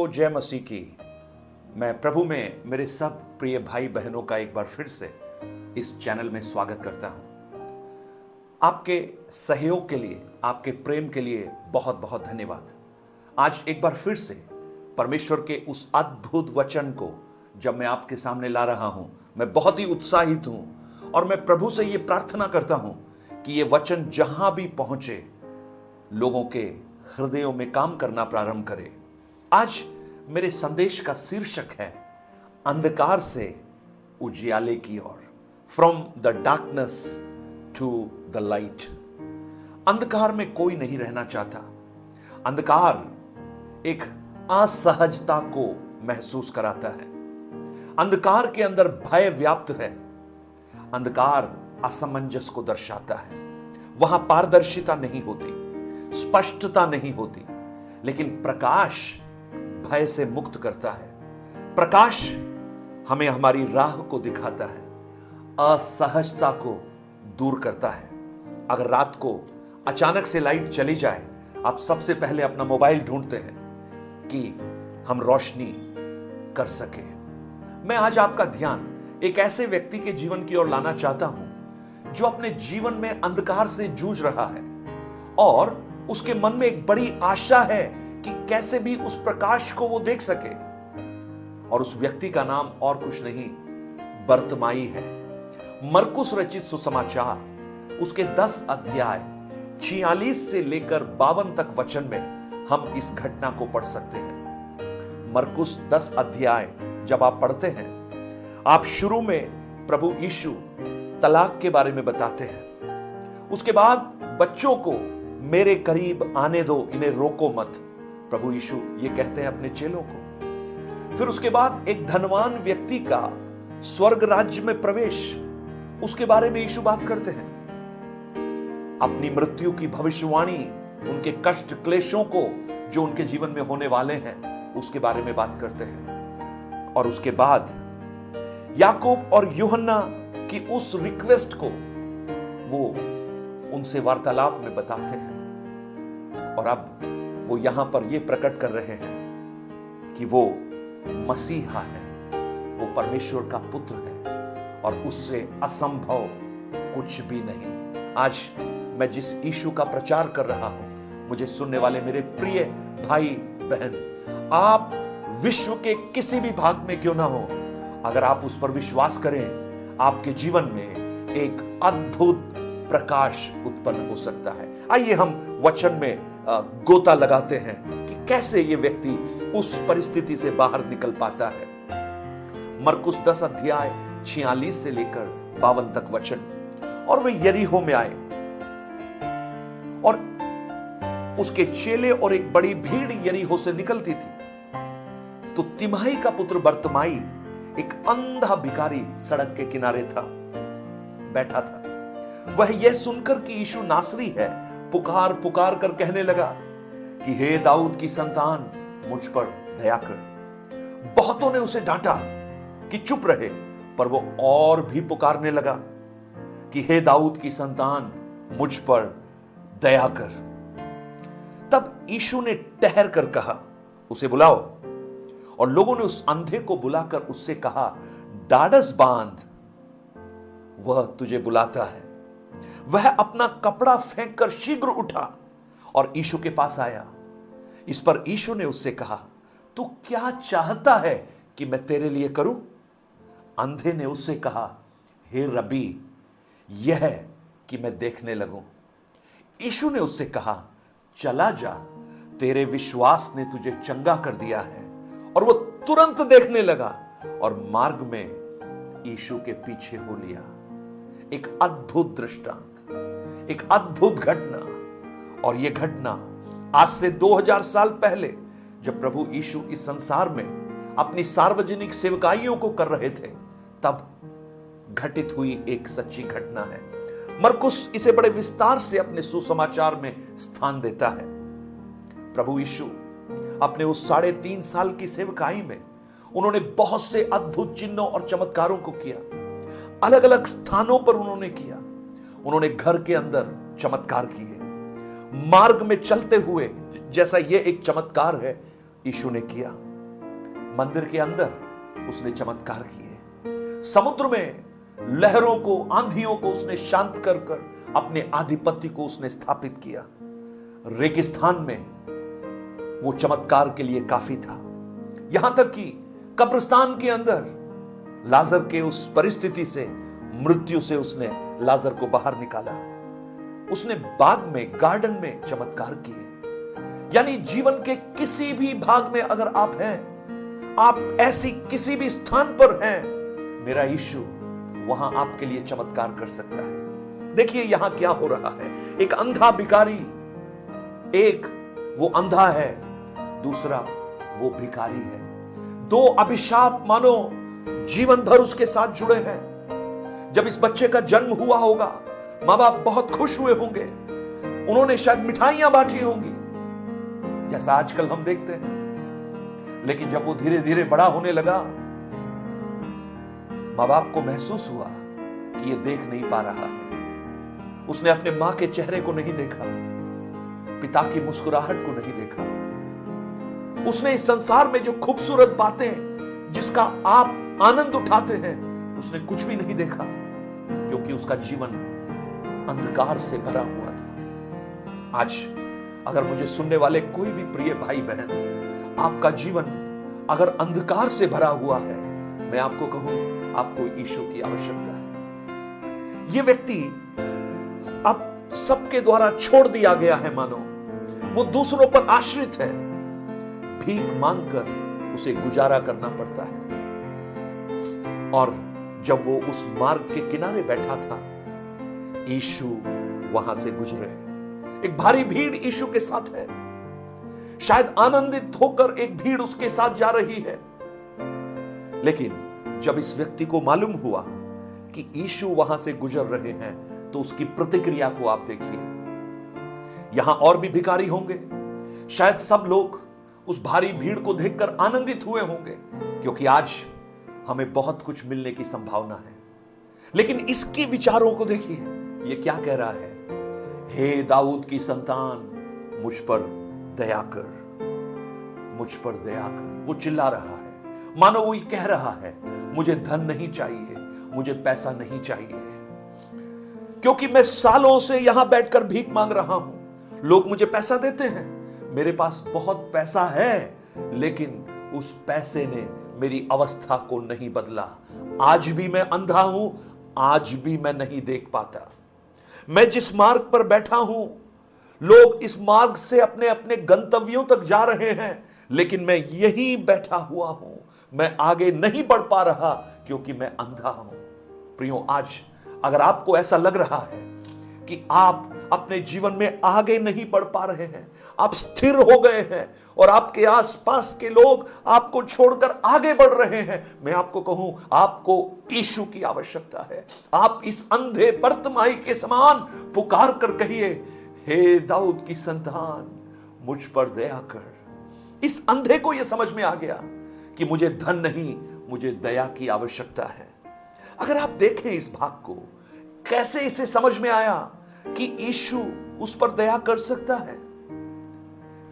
जय मसीह की। मैं प्रभु में मेरे सब प्रिय भाई बहनों का एक बार फिर से इस चैनल में स्वागत करता हूं। आपके सहयोग के लिए, आपके प्रेम के लिए बहुत बहुत धन्यवाद। आज एक बार फिर से परमेश्वर के उस अद्भुत वचन को जब मैं आपके सामने ला रहा हूं, मैं बहुत ही उत्साहित हूं और मैं प्रभु से यह प्रार्थना करता हूं कि यह वचन जहां भी पहुंचे लोगों के हृदयों में काम करना प्रारंभ करे। आज मेरे संदेश का शीर्षक है अंधकार से उजियाले की ओर, from the darkness to the light. अंधकार में कोई नहीं रहना चाहता। अंधकार एक असहजता को महसूस कराता है। अंधकार के अंदर भय व्याप्त है। अंधकार असमंजस को दर्शाता है। वहां पारदर्शिता नहीं होती, स्पष्टता नहीं होती, लेकिन प्रकाश भय से मुक्त करता है। प्रकाश हमें हमारी राह को दिखाता है, असहजता को दूर करता है। अगर रात को अचानक से लाइट चली जाए, आप सबसे पहले अपना मोबाइल ढूंढते हैं कि हम रोशनी कर सके। मैं आज आपका ध्यान एक ऐसे व्यक्ति के जीवन की ओर लाना चाहता हूं जो अपने जीवन में अंधकार से जूझ रहा है और उसके मन में एक बड़ी आशा है कि कैसे भी उस प्रकाश को वो देख सके। और उस व्यक्ति का नाम और कुछ नहीं, बर्तमाई है। मरकुस रचित सुसमाचार उसके 10 अध्याय 46 से लेकर 52 तक वचन में हम इस घटना को पढ़ सकते हैं। मरकुस 10 अध्याय जब आप पढ़ते हैं, आप शुरू में प्रभु यीशु तलाक के बारे में बताते हैं। उसके बाद बच्चों को मेरे करीब आने दो, इन्हें रोको मत, प्रभु यीशु ये कहते हैं अपने चेलों को। फिर उसके बाद एक धनवान व्यक्ति का स्वर्ग राज्य में प्रवेश, उसके बारे में यीशु बात करते हैं। अपनी मृत्यु की भविष्यवाणी, उनके कष्ट क्लेशों को जो उनके जीवन में होने वाले हैं, उसके बारे में बात करते हैं। और उसके बाद याकूब और यूहन्ना की उस रिक्वेस्ट को वो उनसे वार्तालाप में बताते हैं। और अब वो यहां पर ये प्रकट कर रहे हैं कि वो मसीहा है, वो परमेश्वर का पुत्र है और उससे असंभव कुछ भी नहीं। आज मैं जिस यीशु का प्रचार कर रहा हूं, मुझे सुनने वाले मेरे प्रिय भाई बहन, आप विश्व के किसी भी भाग में क्यों ना हो, अगर आप उस पर विश्वास करें, आपके जीवन में एक अद्भुत प्रकाश उत्पन्न हो सकता है। आइए हम वचन में गोता लगाते हैं कि कैसे ये व्यक्ति उस परिस्थिति से बाहर निकल पाता है। मरकुस 10 अध्याय 46 से लेकर 52 तक वचन। और वे यरीहो में आए और उसके चेले और एक बड़ी भीड़ यरीहो से निकलती थी। तो तिमाही का पुत्र बर्तमाई एक अंधा भिखारी सड़क के किनारे था, बैठा था। वह यह सुनकर कि यीशु नासरी है, पुकार पुकार कर कहने लगा कि हे दाऊद की संतान, मुझ पर दया कर। बहुतों ने उसे डांटा कि चुप रहे, पर वो और भी पुकारने लगा कि हे दाऊद की संतान, मुझ पर दया कर। तब यीशु ने ठहर कर कहा, उसे बुलाओ। और लोगों ने उस अंधे को बुलाकर उससे कहा, ढाढ़स बांध, वह तुझे बुलाता है। वह अपना कपड़ा फेंककर शीघ्र उठा और यीशु के पास आया। इस पर यीशु ने उससे कहा, तू क्या चाहता है कि मैं तेरे लिए करूं? अंधे ने उससे कहा, हे रबी, यह कि मैं देखने लगूं। यीशु ने उससे कहा, चला जा, तेरे विश्वास ने तुझे चंगा कर दिया है। और वो तुरंत देखने लगा और मार्ग में यीशु के पीछे हो लिया। एक अद्भुत दृष्टांत, एक अद्भुत घटना। और यह घटना आज से 2000 साल पहले जब प्रभु यीशु इस संसार में अपनी सार्वजनिक सेवकाइयों को कर रहे थे, तब घटित हुई एक सच्ची घटना है। मरकुस इसे बड़े विस्तार से अपने सुसमाचार में स्थान देता है। प्रभु यीशु अपने उस 3.5 साल की सेवकाई में उन्होंने बहुत से अद्भुत चिन्हों और चमत्कारों को किया। अलग अलग स्थानों पर उन्होंने किया। उन्होंने घर के अंदर चमत्कार किए, मार्ग में चलते हुए जैसा यह एक चमत्कार है यीशु ने किया। मंदिर के अंदर उसने चमत्कार किए। समुद्र में लहरों को, आंधियों को उसने शांत कर कर अपने आधिपत्य को उसने स्थापित किया। रेगिस्तान में वो चमत्कार के लिए काफी था। यहां तक कि कब्रिस्तान के अंदर लाजर के उस परिस्थिति से, मृत्यु से उसने लाजर को बाहर निकाला। उसने बाग में, गार्डन में चमत्कार किए। यानी जीवन के किसी भी भाग में अगर आप हैं, आप ऐसी किसी भी स्थान पर हैं, मेरा यीशु वहां आपके लिए चमत्कार कर सकता है। देखिए यहां क्या हो रहा है। एक अंधा भिखारी, एक वो अंधा है, दूसरा वो भिखारी है। दो अभिशाप मानो जीवन भर उसके साथ जुड़े हैं। जब इस बच्चे का जन्म हुआ होगा, मां बाप बहुत खुश हुए होंगे, उन्होंने शायद मिठाइयां बांटी होंगी, जैसा आजकल हम देखते हैं। लेकिन जब वो धीरे धीरे बड़ा होने लगा, मां बाप को महसूस हुआ कि ये देख नहीं पा रहा है। उसने अपने मां के चेहरे को नहीं देखा, पिता की मुस्कुराहट को नहीं देखा। उसने इस संसार में जो खूबसूरत बातें जिसका आप आनंद उठाते हैं, उसने कुछ भी नहीं देखा, क्योंकि उसका जीवन अंधकार से भरा हुआ था। आज अगर मुझे सुनने वाले कोई भी प्रिय भाई बहन, आपका जीवन अगर अंधकार से भरा हुआ है, मैं आपको कहूं, आपको यीशु की आवश्यकता है। यह व्यक्ति अब सबके द्वारा छोड़ दिया गया है, मानो वो दूसरों पर आश्रित है। भीख मांगकर उसे गुजारा करना पड़ता है। और जब वो उस मार्ग के किनारे बैठा था, यीशु वहां से गुजरे। एक भारी भीड़ यीशु के साथ है। शायद आनंदित होकर एक भीड़ उसके साथ जा रही है। लेकिन जब इस व्यक्ति को मालूम हुआ कि यीशु वहां से गुजर रहे हैं, तो उसकी प्रतिक्रिया को आप देखिए। यहां और भी भिखारी होंगे। शायद सब लोग उस भारी भीड़ को देखकर आनंदित हुए होंगे, क्योंकि आज हमें बहुत कुछ मिलने की संभावना है। लेकिन इसके विचारों को देखिए, ये क्या कह रहा है? हे दाऊद की संतान, मुझ पर दया कर, मुझ पर दया कर। वो चिल्ला रहा है, मानो वो ये कह रहा है, मुझे धन नहीं चाहिए, मुझे पैसा नहीं चाहिए, क्योंकि मैं सालों से यहां बैठकर भीख मांग रहा हूं। लोग मुझे पैसा देते हैं, मेरे पास बहुत पैसा है, लेकिन उस पैसे ने मेरी अवस्था को नहीं बदला। आज भी मैं अंधा हूं, आज भी मैं नहीं देख पाता। मैं जिस मार्ग पर बैठा हूं, लोग इस मार्ग से अपने अपने गंतव्यों तक जा रहे हैं, लेकिन मैं यहीं बैठा हुआ हूं। मैं आगे नहीं बढ़ पा रहा, क्योंकि मैं अंधा हूं। प्रियो, आज अगर आपको ऐसा लग रहा है कि आप अपने जीवन में आगे नहीं बढ़ पा रहे हैं, आप स्थिर हो गए हैं और आपके आसपास के लोग आपको छोड़कर आगे बढ़ रहे हैं, मैं आपको कहूं, आपको यीशु की आवश्यकता है। आप इस अंधे बर्तिमाई के समान पुकार कर कहिए, हे दाऊद की संतान, मुझ पर दया कर। इस अंधे को यह समझ में आ गया कि मुझे धन नहीं, मुझे दया की आवश्यकता है। अगर आप देखें इस भाग को, कैसे इसे समझ में आया कि यीशु उस पर दया कर सकता है?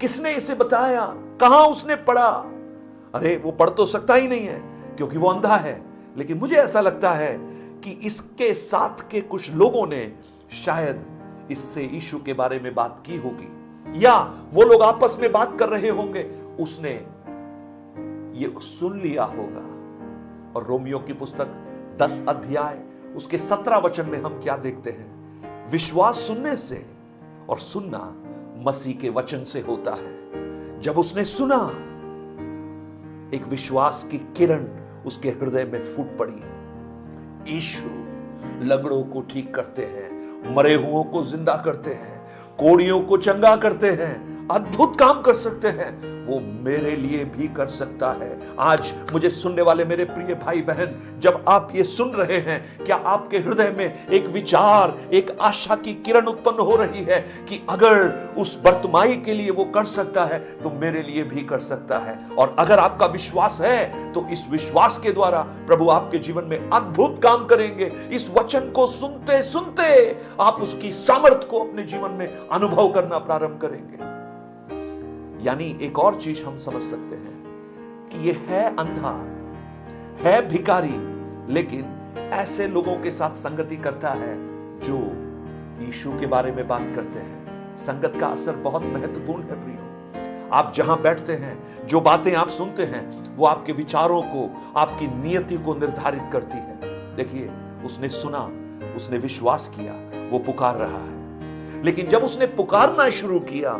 किसने इसे बताया? कहां उसने पढ़ा? अरे वो पढ़ तो सकता ही नहीं है, क्योंकि वो अंधा है। लेकिन मुझे ऐसा लगता है कि इसके साथ के कुछ लोगों ने शायद इससे यीशु के बारे में बात की होगी, या वो लोग आपस में बात कर रहे होंगे, उसने ये सुन लिया होगा। और रोमियो की पुस्तक 10 अध्याय उसके 17 वचन में हम क्या देखते हैं? विश्वास सुनने से, और सुनना मसीह के वचन से होता है। जब उसने सुना, एक विश्वास की किरण उसके हृदय में फूट पड़ी। यीशु लंगड़ों को ठीक करते हैं, मरे हुओं को जिंदा करते हैं, कोढ़ियों को चंगा करते हैं, अद्भुत काम कर सकते हैं। वो मेरे लिए भी कर सकता है। आज मुझे सुनने वाले मेरे प्रिय भाई बहन, जब आप ये सुन रहे हैं, क्या आपके हृदय में एक विचार, एक आशा की किरण उत्पन्न हो रही है कि अगर उस बर्तिमाई के लिए वो कर सकता है, तो मेरे लिए भी कर सकता है? और अगर आपका विश्वास है, तो इस विश्वास के द्वारा प्रभु आपके जीवन में अद्भुत काम करेंगे। इस वचन को सुनते सुनते आप उसकी सामर्थ को अपने जीवन में अनुभव करना प्रारंभ करेंगे। यानी एक और चीज हम समझ सकते हैं कि ये है अंधा, है भिखारी, लेकिन ऐसे लोगों के साथ संगति करता है जो यीशु के बारे में बात करते हैं। संगत का असर बहुत महत्वपूर्ण है प्रियो। आप जहां बैठते हैं, जो बातें आप सुनते हैं, वो आपके विचारों को, आपकी नियति को निर्धारित करती है। देखिए, उसने सुना, उसने विश्वास किया, वो पुकार रहा है। लेकिन जब उसने पुकारना शुरू किया,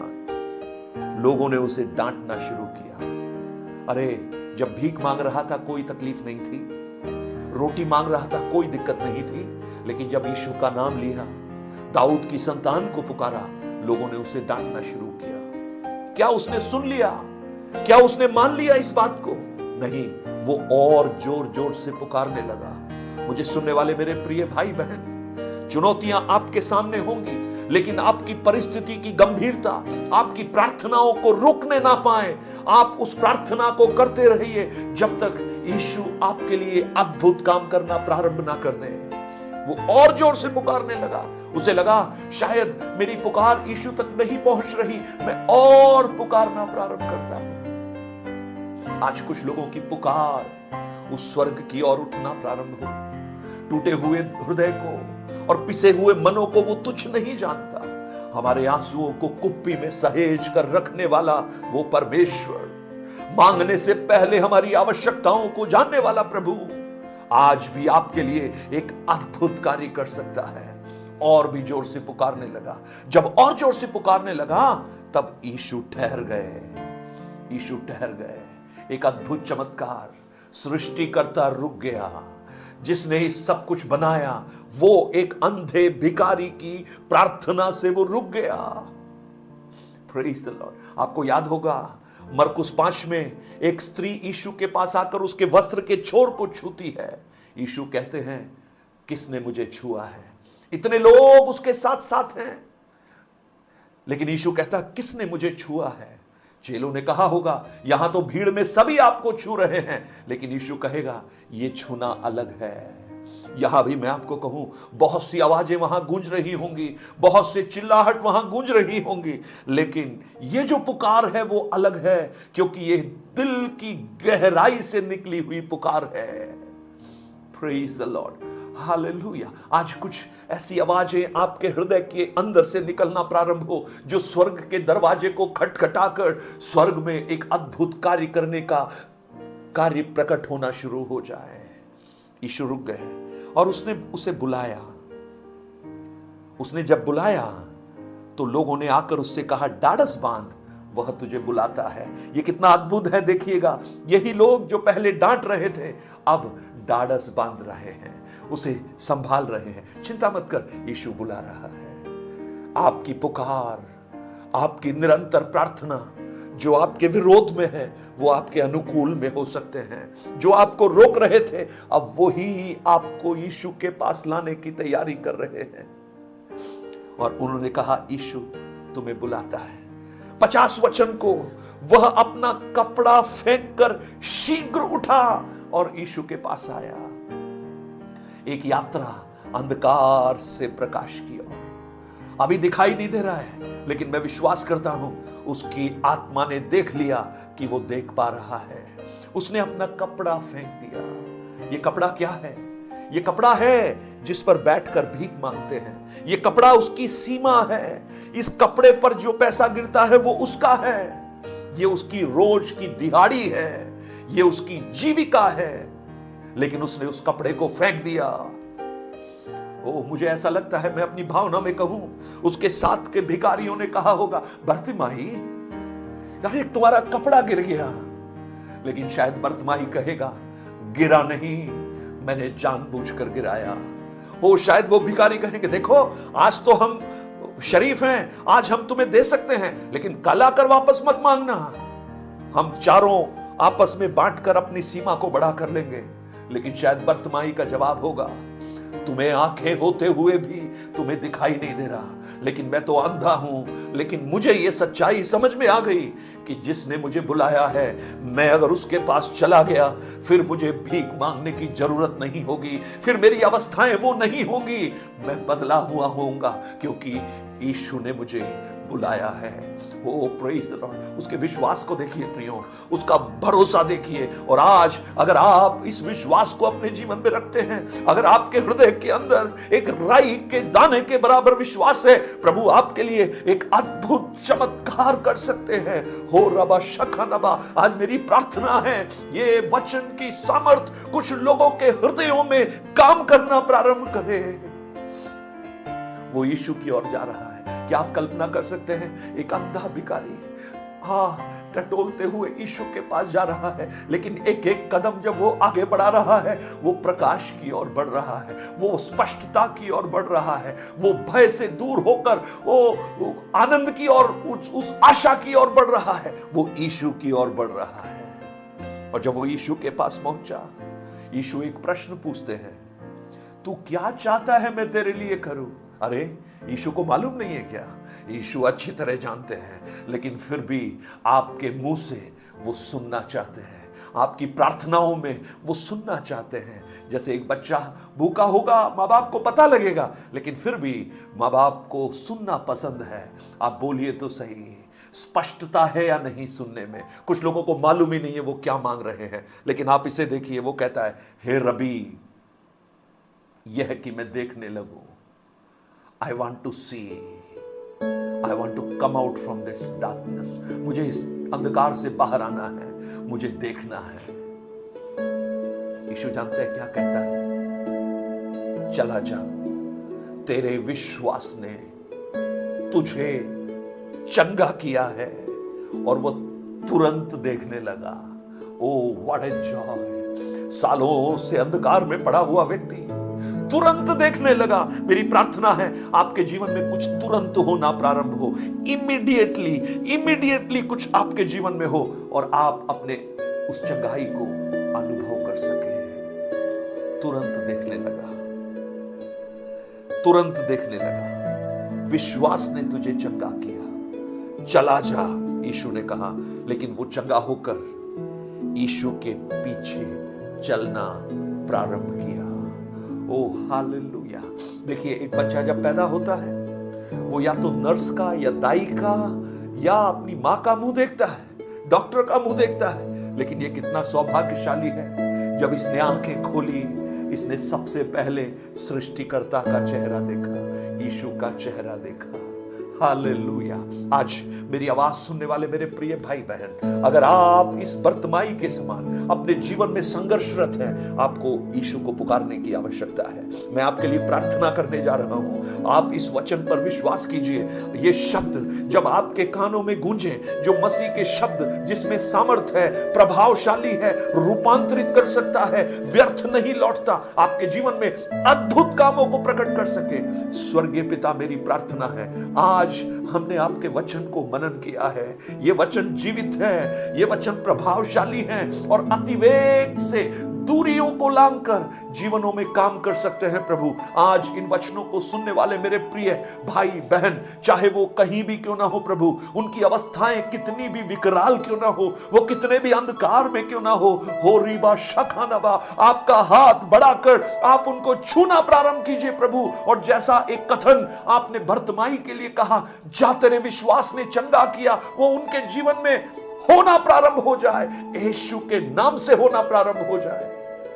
लोगों ने उसे डांटना शुरू किया। अरे, जब भीख मांग रहा था कोई तकलीफ नहीं थी, रोटी मांग रहा था कोई दिक्कत नहीं थी, लेकिन जब यीशु का नाम लिया, दाऊद की संतान को पुकारा, लोगों ने उसे डांटना शुरू किया। क्या उसने सुन लिया? क्या उसने मान लिया इस बात को? नहीं, वो और जोर जोर से पुकारने लगा। मुझे सुनने वाले मेरे प्रिय भाई बहन, चुनौतियां आपके सामने होंगी, लेकिन आपकी परिस्थिति की गंभीरता आपकी प्रार्थनाओं को रोकने ना पाए। आप उस प्रार्थना को करते रहिए जब तक यीशु आपके लिए अद्भुत काम करना प्रारंभ ना कर दे। वो और जोर से पुकारने लगा। उसे लगा शायद मेरी पुकार यीशु तक नहीं पहुंच रही, मैं और पुकारना प्रारंभ करता हूं। आज कुछ लोगों की पुकार उस स्वर्ग की ओर उठना प्रारंभ हो। टूटे हुए हृदय को और पिसे हुए मनों को वो तुच्छ नहीं जानता। हमारे आंसुओं को कुप्पी में सहेज कर रखने वाला वो परमेश्वर, मांगने से पहले हमारी आवश्यकताओं को जानने वाला प्रभु, आज भी आपके लिए एक अद्भुत कार्य कर सकता है। और भी जोर से पुकारने लगा। जब और जोर से पुकारने लगा, तब यीशु ठहर गए। यीशु ठहर गए। एक अद्भुत चमत्कार, सृष्टिकर्ता रुक गया। जिसने इस सब कुछ बनाया, वो एक अंधे भिखारी की प्रार्थना से वो रुक गया। Praise the Lord. आपको याद होगा, मरकुस 5 में एक स्त्री यीशु के पास आकर उसके वस्त्र के छोर को छूती है। यीशु कहते हैं, किसने मुझे छुआ है? इतने लोग उसके साथ साथ हैं, लेकिन यीशु कहता, किसने मुझे छुआ है? चेलों ने कहा होगा, यहां तो भीड़ में सभी आपको छू रहे हैं, लेकिन यीशु कहेगा, ये छूना अलग है। यहां भी मैं आपको कहूं, बहुत सी आवाजें वहां गूंज रही होंगी, बहुत से चिल्लाहट वहां गूंज रही होंगी, लेकिन ये जो पुकार है वो अलग है, क्योंकि ये दिल की गहराई से निकली हुई पुकार है। Praise the Lord, hallelujah. आज कुछ ऐसी आवाजें आपके हृदय के अंदर से निकलना प्रारंभ हो, जो स्वर्ग के दरवाजे को खटखटाकर स्वर्ग में एक अद्भुत कार्य करने का कार्य प्रकट होना शुरू हो जाए। यीशु रुक गए और उसने उसे बुलाया। उसने जब बुलाया तो लोगों ने आकर उससे कहा, डाढ़स बांध, वह तुझे बुलाता है। ये कितना अद्भुत है, देखिएगा। यही लोग जो पहले डांट रहे थे, अब डाढ़स बांध रहे हैं, उसे संभाल रहे हैं। चिंता मत कर, यीशु बुला रहा है। आपकी पुकार, आपकी निरंतर प्रार्थना जो आपके विरोध में है, वो आपके अनुकूल में हो सकते हैं। जो आपको रोक रहे थे, अब वो ही आपको यीशु के पास लाने की तैयारी कर रहे हैं। और उन्होंने कहा, यीशु तुम्हें बुलाता है। 50 वचन को वह अपना कपड़ा फेंक कर शीघ्र उठा और यीशु के पास आया। एक यात्रा अंधकार से प्रकाश की ओर। अभी दिखाई नहीं दे रहा है, लेकिन मैं विश्वास करता हूं उसकी आत्मा ने देख लिया कि वो देख पा रहा है। उसने अपना कपड़ा फेंक दिया। ये कपड़ा क्या है? ये कपड़ा है जिस पर बैठकर भीख मांगते हैं। ये कपड़ा उसकी सीमा है। इस कपड़े पर जो पैसा गिरता है वो उसका है। ये उसकी रोज की दिहाड़ी है। ये उसकी जीविका है। लेकिन उसने उस कपड़े को फेंक दिया। मुझे ऐसा लगता है, मैं अपनी भावना में कहूं, उसके साथ के भिखारियों ने कहा होगा, बर्तिमाई, यार तुम्हारा कपड़ा गिर गया। लेकिन शायद बर्तिमाई कहेगा, गिरा नहीं, मैंने जानबूझकर गिराया। शायद वो भिखारी कहेंगे, देखो आज तो हम शरीफ हैं, आज हम तुम्हें दे सकते हैं, लेकिन कल आकर वापस मत मांगना। हम चारों आपस में बांटकर अपनी सीमा को बढ़ा कर लेंगे। लेकिन शायद बर्तिमाई का जवाब होगा, तुम्हें आंखें होते हुए भी तुम्हें दिखाई नहीं दे रहा, लेकिन मैं तो अंधा हूं। लेकिन मुझे यह सच्चाई समझ में आ गई कि जिसने मुझे बुलाया है, मैं अगर उसके पास चला गया, फिर मुझे भीख मांगने की जरूरत नहीं होगी, फिर मेरी अवस्थाएं वो नहीं होंगी। मैं बदला हुआ होऊंगा, क्योंकि यीशु ने मुझे बुलाया है। ओ प्रेज द लॉर्ड। उसके विश्वास को देखिए प्रियो, उसका भरोसा देखिए। और आज अगर आप इस विश्वास को अपने जीवन में रखते हैं, अगर आपके हृदय के अंदर एक राई के दाने के बराबर विश्वास है, प्रभु आपके लिए एक अद्भुत चमत्कार कर सकते हैं। हो रबा शखा नबा। आज मेरी प्रार्थना है ये वचन की सामर्थ कुछ लोगों के हृदयों में काम करना प्रारंभ करे। वो यीशु की ओर जा रहा है। क्या आप कल्पना कर सकते हैं, एक अंधा भिखारी टटोलते हुए यीशु के पास जा रहा है, लेकिन एक एक कदम जब वो आगे बढ़ा रहा है, वो प्रकाश की ओर बढ़ रहा है, वो स्पष्टता की ओर बढ़ रहा है, वो भय से दूर होकर वो आनंद की ओर, उस आशा की ओर बढ़ रहा है, वो यीशु की ओर बढ़ रहा है। और जब वो यीशु के पास पहुंचा, यीशु एक प्रश्न पूछते हैं, तू क्या चाहता है मैं तेरे लिए करूं? अरे यीशु को मालूम नहीं है क्या? यीशु अच्छी तरह जानते हैं, लेकिन फिर भी आपके मुंह से वो सुनना चाहते हैं, आपकी प्रार्थनाओं में वो सुनना चाहते हैं। जैसे एक बच्चा भूखा होगा, माँ बाप को पता लगेगा, लेकिन फिर भी माँ बाप को सुनना पसंद है। आप बोलिए तो सही, स्पष्टता है या नहीं सुनने में? कुछ लोगों को मालूम ही नहीं है वो क्या मांग रहे हैं, लेकिन आप इसे देखिए, वो कहता है, हे रबी, यह कि मैं देखने लगूं। I want to see, I want to come out from this darkness. मुझे इस अंधकार से बाहर आना है, मुझे देखना है। यीशु जानते हैं क्या कहता है? चला जा, तेरे विश्वास ने तुझे चंगा किया है। और वो तुरंत देखने लगा। Oh what a joy. सालों से अंधकार में पड़ा हुआ व्यक्ति तुरंत देखने लगा। मेरी प्रार्थना है आपके जीवन में कुछ तुरंत होना प्रारंभ हो, इमीडिएटली कुछ आपके जीवन में हो, और आप अपने उस चंगाई को अनुभव कर सके। तुरंत देखने लगा, तुरंत देखने लगा। विश्वास ने तुझे चंगा किया, चला जा, यीशु ने कहा। लेकिन वो चंगा होकर यीशु के पीछे चलना प्रारंभ किया। ओ हालेलुया। देखिए, एक बच्चा जब पैदा होता है, वो या तो नर्स का या दाई का या अपनी माँ का मुंह देखता है, डॉक्टर का मुंह देखता है। लेकिन ये कितना सौभाग्यशाली है, जब इसने आंखें खोली, इसने सबसे पहले सृष्टिकर्ता का चेहरा देखा, यीशु का चेहरा देखा। हालेलुया। आज मेरी आवाज सुनने वाले मेरे प्रिय भाई बहन, अगर आप इस बर्तमाई के समान अपने जीवन में संघर्षरत हैं, आपको यीशु को पुकारने की आवश्यकता है। मैं आपके लिए प्रार्थना करने जा रहा हूं। आप इस वचन पर विश्वास कीजिए। ये शब्द जब आपके कानों में गूंजे, जो मसीह के शब्द जिसमें सामर्थ है, प्रभावशाली है, रूपांतरित कर सकता है, व्यर्थ नहीं लौटता, आपके जीवन में अद्भुत कामों को प्रकट कर सके। स्वर्गीय पिता, मेरी प्रार्थना है, आज हमने आपके वचन को मनन किया है। ये वचन जीवित है, ये वचन प्रभावशाली है और अतिवेग से दूरियों को लांघकर जीवनों में काम कर सकते हैं। प्रभु, आज इन वचनों को सुनने वाले मेरे प्रिय भाई बहन, चाहे वो कहीं भी क्यों ना हो प्रभु, उनकी अवस्थाएं कितनी भी विकराल क्यों ना हो, वो कितने भी अंधकार में क्यों ना हो रीबा शखानबा, आपका हाथ बढ़ाकर आप उनको छूना प्रारंभ कीजिए प्रभु। और जैसा एक कथन आपने भर्तमाई के लिए कहा, जा तेरे विश्वास ने चंगा किया, वो उनके जीवन में होना प्रारंभ हो जाए, यीशु के नाम से होना प्रारंभ हो जाए।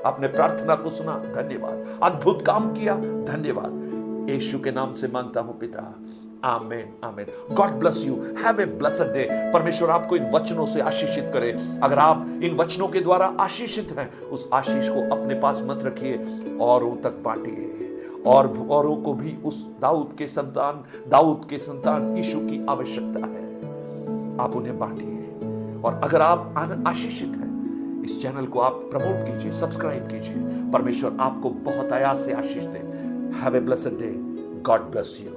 आपने प्रार्थना को सुना, धन्यवाद। अद्भुत काम किया, धन्यवाद। यीशु के नाम से मांगता हूं पिता, आमेन आमेन। God bless you, have a blessed day. परमेश्वर आपको इन वचनों से आशीषित करे। अगर आप इन वचनों के द्वारा आशीषित हैं, उस आशीष को अपने पास मत रखिए, औरों तक बांटिए, और औरों को भी उस दाऊद के संतान यीशु की आवश्यकता है। आप उन्हें बांटिए। और अगर आप आशीषित हैं, इस चैनल को आप प्रमोट कीजिए, सब्सक्राइब कीजिए। परमेश्वर आपको बहुत आयास से आशीष दे। Have a blessed day. God bless you.